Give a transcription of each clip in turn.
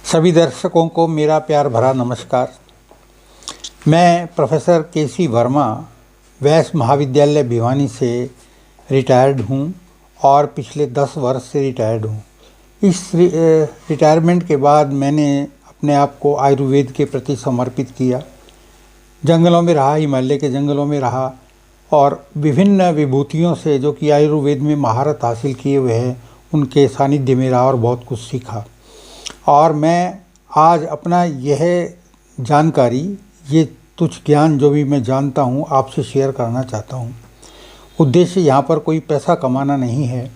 सभी दर्शकों को मेरा प्यार भरा नमस्कार। मैं प्रोफेसर के.सी. वर्मा वैश्य महाविद्यालय भिवानी से रिटायर्ड हूँ और पिछले 10 वर्ष से रिटायर्ड हूँ। इस रिटायरमेंट के बाद मैंने अपने आप को आयुर्वेद के प्रति समर्पित किया। जंगलों में रहा, हिमालय के जंगलों में रहा और विभिन्न विभूतियों से जो कि आयुर्वेद में महारत हासिल किए हुए हैं उनके सानिध्य में रहा और बहुत कुछ सीखा। और मैं आज अपना यह जानकारी, ये तुच्छ ज्ञान जो भी मैं जानता हूँ आपसे शेयर करना चाहता हूँ। उद्देश्य यहाँ पर कोई पैसा कमाना नहीं है।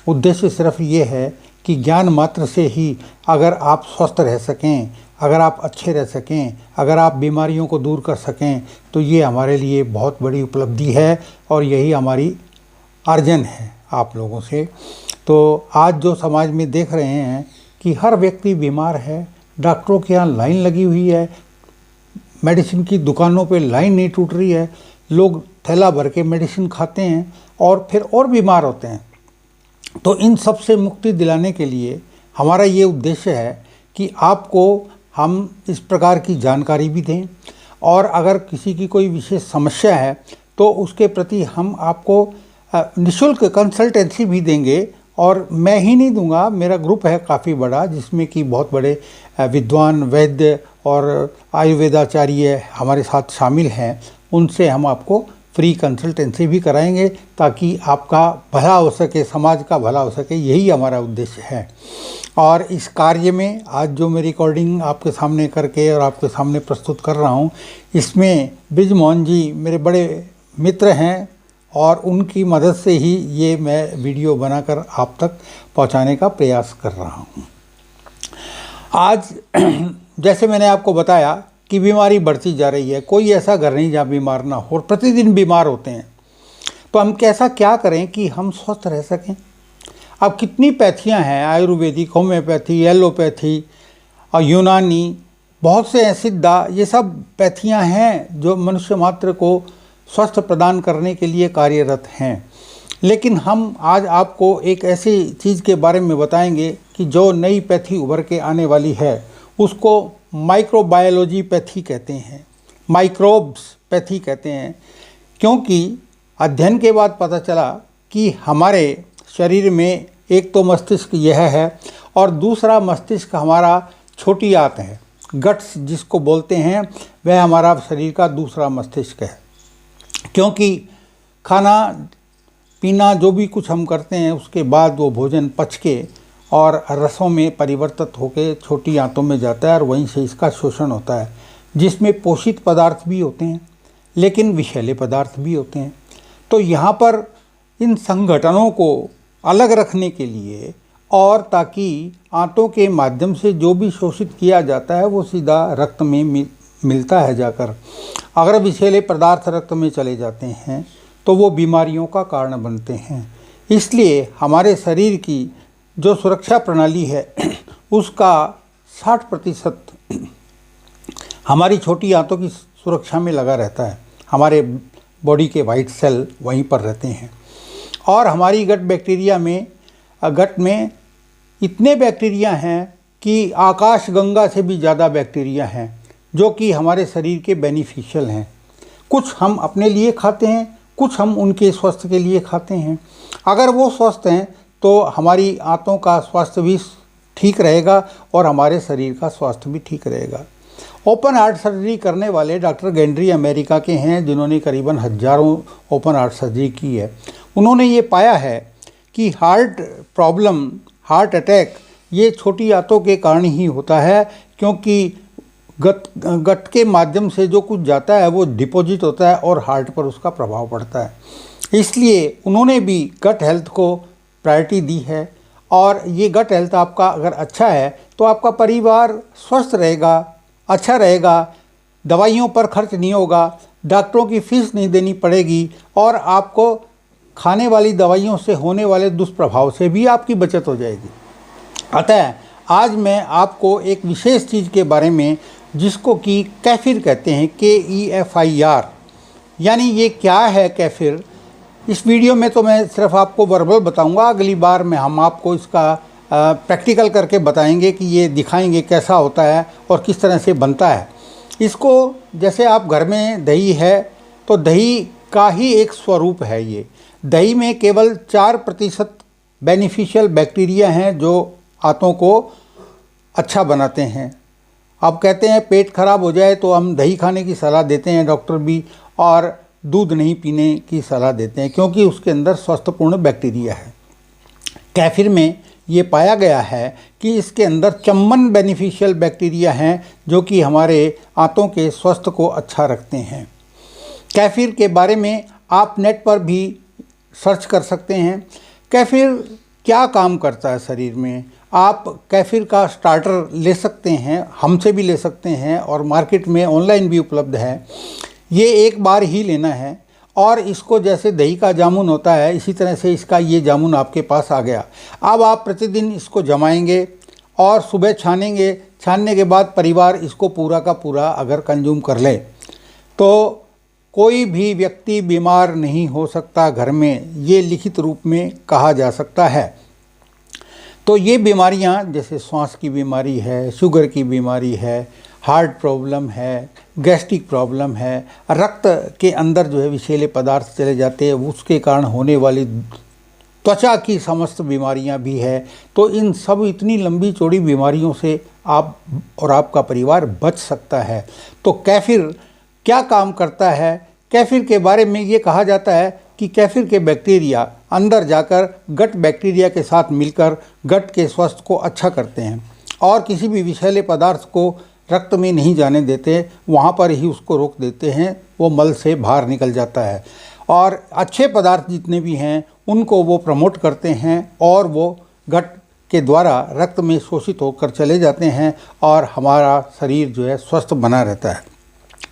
उद्देश्य सिर्फ ये है कि ज्ञान मात्र से ही अगर आप स्वस्थ रह सकें, अगर आप अच्छे रह सकें, अगर आप बीमारियों को दूर कर सकें तो ये हमारे लिए बहुत बड़ी उपलब्धि है और यही हमारी अर्जन है आप लोगों से। तो आज जो समाज में देख रहे हैं कि हर व्यक्ति बीमार है, डॉक्टरों के यहाँ लाइन लगी हुई है, मेडिसिन की दुकानों पे लाइन नहीं टूट रही है, लोग थैला भर के मेडिसिन खाते हैं और फिर और बीमार होते हैं। तो इन सब से मुक्ति दिलाने के लिए हमारा ये उद्देश्य है कि आपको हम इस प्रकार की जानकारी भी दें और अगर किसी की कोई विशेष समस्या है तो उसके प्रति हम आपको निःशुल्क कंसल्टेंसी भी देंगे। और मैं ही नहीं दूंगा, मेरा ग्रुप है काफ़ी बड़ा जिसमें कि बहुत बड़े विद्वान, वैद्य और आयुर्वेदाचार्य हमारे साथ शामिल हैं। उनसे हम आपको फ्री कंसल्टेंसी भी कराएंगे ताकि आपका भला हो सके, समाज का भला हो सके, यही हमारा उद्देश्य है। और इस कार्य में आज जो मैं रिकॉर्डिंग आपके सामने करके और आपके सामने प्रस्तुत कर रहा हूँ, इसमें बृजमोहन जी मेरे बड़े मित्र हैं और उनकी मदद से ही ये मैं वीडियो बनाकर आप तक पहुंचाने का प्रयास कर रहा हूं। आज जैसे मैंने आपको बताया कि बीमारी बढ़ती जा रही है, कोई ऐसा घर नहीं जहाँ बीमार ना हो और प्रतिदिन बीमार होते हैं। तो हम कैसा क्या करें कि हम स्वस्थ रह सकें। अब कितनी पैथियाँ हैं, आयुर्वेदिक, होम्योपैथी, एलोपैथी और यूनानी, बहुत से हैं, सिद्धा, ये सब पैथियाँ हैं जो मनुष्य मात्र को स्वस्थ प्रदान करने के लिए कार्यरत हैं। लेकिन हम आज आपको एक ऐसी चीज़ के बारे में बताएंगे कि जो नई पैथी उभर के आने वाली है, उसको माइक्रोबायोलॉजी पैथी कहते हैं, माइक्रोब्स पैथी कहते हैं। क्योंकि अध्ययन के बाद पता चला कि हमारे शरीर में एक तो मस्तिष्क यह है और दूसरा मस्तिष्क हमारा छोटी आंत है, गट्स जिसको बोलते हैं, वह हमारा शरीर का दूसरा मस्तिष्क है। क्योंकि खाना पीना जो भी कुछ हम करते हैं उसके बाद वो भोजन पच के और रसों में परिवर्तित होकर छोटी आंतों में जाता है और वहीं से इसका शोषण होता है, जिसमें पोषित पदार्थ भी होते हैं लेकिन विषैले पदार्थ भी होते हैं। तो यहाँ पर इन संगठनों को अलग रखने के लिए और ताकि आंतों के माध्यम से जो भी शोषित किया जाता है वो सीधा रक्त में मिलता है जाकर। अगर विषैले पदार्थ रक्त में चले जाते हैं तो वो बीमारियों का कारण बनते हैं। इसलिए हमारे शरीर की जो सुरक्षा प्रणाली है उसका 60% हमारी छोटी आंतों की सुरक्षा में लगा रहता है। हमारे बॉडी के वाइट सेल वहीं पर रहते हैं और हमारी गट में इतने बैक्टीरिया हैं कि आकाश गंगा से भी ज़्यादा बैक्टीरिया हैं जो कि हमारे शरीर के बेनिफिशियल हैं। कुछ हम अपने लिए खाते हैं, कुछ हम उनके स्वास्थ्य के लिए खाते हैं। अगर वो स्वस्थ हैं तो हमारी आंतों का स्वास्थ्य भी ठीक रहेगा और हमारे शरीर का स्वास्थ्य भी ठीक रहेगा। ओपन हार्ट सर्जरी करने वाले डॉक्टर गेंड्री अमेरिका के हैं जिन्होंने करीबन हज़ारों ओपन हार्ट सर्जरी की है। उन्होंने ये पाया है कि हार्ट प्रॉब्लम, हार्ट अटैक ये छोटी आंतों के कारण ही होता है, क्योंकि गट के माध्यम से जो कुछ जाता है वो डिपॉजिट होता है और हार्ट पर उसका प्रभाव पड़ता है। इसलिए उन्होंने भी गट हेल्थ को प्रायोरिटी दी है और ये गट हेल्थ आपका अगर अच्छा है तो आपका परिवार स्वस्थ रहेगा, अच्छा रहेगा, दवाइयों पर खर्च नहीं होगा, डॉक्टरों की फीस नहीं देनी पड़ेगी और आपको खाने वाली दवाइयों से होने वाले दुष्प्रभाव से भी आपकी बचत हो जाएगी। अतः आज मैं आपको एक विशेष चीज़ के बारे में, जिसको कि कैफिर कहते हैं, KEFIR, यानी ये क्या है कैफिर, इस वीडियो में तो मैं सिर्फ आपको वर्बल बताऊंगा। अगली बार में हम आपको इसका प्रैक्टिकल करके बताएंगे कि ये दिखाएंगे कैसा होता है और किस तरह से बनता है। इसको जैसे आप घर में दही है तो दही का ही एक स्वरूप है ये। दही में केवल 4% बेनिफिशियल बैक्टीरिया हैं जो आंतों को अच्छा बनाते हैं। अब कहते हैं पेट खराब हो जाए तो हम दही खाने की सलाह देते हैं डॉक्टर भी, और दूध नहीं पीने की सलाह देते हैं क्योंकि उसके अंदर स्वस्थपूर्ण बैक्टीरिया है। कैफिर में ये पाया गया है कि इसके अंदर 54 बेनिफिशियल बैक्टीरिया हैं जो कि हमारे आंतों के स्वास्थ्य को अच्छा रखते हैं। कैफिर के बारे में आप नेट पर भी सर्च कर सकते हैं। कैफिर क्या काम करता है शरीर में। आप कैफिर का स्टार्टर ले सकते हैं, हमसे भी ले सकते हैं और मार्केट में ऑनलाइन भी उपलब्ध है। ये एक बार ही लेना है और इसको जैसे दही का जामुन होता है इसी तरह से इसका ये जामुन आपके पास आ गया। अब आप प्रतिदिन इसको जमाएंगे और सुबह छानेंगे। छानने के बाद परिवार इसको पूरा का पूरा अगर कंज्यूम कर ले तो कोई भी व्यक्ति बीमार नहीं हो सकता घर में, ये लिखित रूप में कहा जा सकता है। तो ये बीमारियां जैसे श्वास की बीमारी है, शुगर की बीमारी है, हार्ट प्रॉब्लम है, गैस्ट्रिक प्रॉब्लम है, रक्त के अंदर जो है विषैले पदार्थ चले जाते हैं उसके कारण होने वाली त्वचा की समस्त बीमारियां भी है। तो इन सब इतनी लंबी चौड़ी बीमारियों से आप और आपका परिवार बच सकता है। तो कैफिर क्या काम करता है? कैफिर के बारे में ये कहा जाता है कि कैफिर के बैक्टीरिया अंदर जाकर गट बैक्टीरिया के साथ मिलकर गट के स्वास्थ्य को अच्छा करते हैं और किसी भी विषैले पदार्थ को रक्त में नहीं जाने देते, वहाँ पर ही उसको रोक देते हैं, वो मल से बाहर निकल जाता है। और अच्छे पदार्थ जितने भी हैं उनको वो प्रमोट करते हैं और वो गट के द्वारा रक्त में शोषित होकर चले जाते हैं और हमारा शरीर जो है स्वस्थ बना रहता है।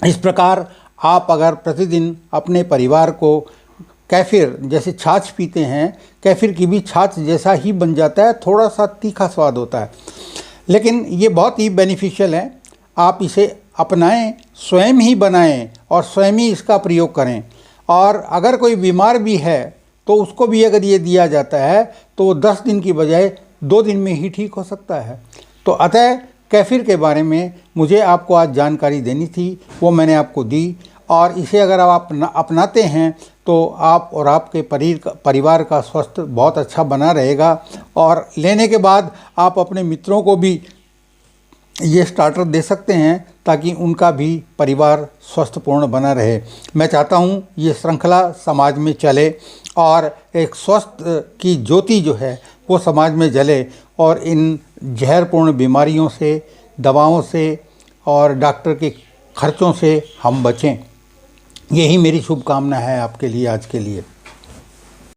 इस प्रकार आप अगर प्रतिदिन अपने परिवार को कैफिर जैसे छाछ पीते हैं, कैफिर की भी छाछ जैसा ही बन जाता है, थोड़ा सा तीखा स्वाद होता है लेकिन ये बहुत ही बेनिफिशियल है। आप इसे अपनाएं, स्वयं ही बनाएं और स्वयं ही इसका प्रयोग करें। और अगर कोई बीमार भी है तो उसको भी अगर ये दिया जाता है तो वो 10 दिन की बजाय 2 दिन में ही ठीक हो सकता है। तो अतः कैफिर के बारे में मुझे आपको आज जानकारी देनी थी, वो मैंने आपको दी। और इसे अगर आप अपनाते हैं तो आप और आपके परिवार का स्वास्थ्य बहुत अच्छा बना रहेगा। और लेने के बाद आप अपने मित्रों को भी ये स्टार्टर दे सकते हैं ताकि उनका भी परिवार स्वस्थपूर्ण बना रहे। मैं चाहता हूँ ये श्रृंखला समाज में चले और एक स्वस्थ की ज्योति जो है वो समाज में जले और इन जहरपूर्ण बीमारियों से, दवाओं से और डॉक्टर के खर्चों से हम बचें। यही मेरी शुभकामना है आपके लिए आज के लिए।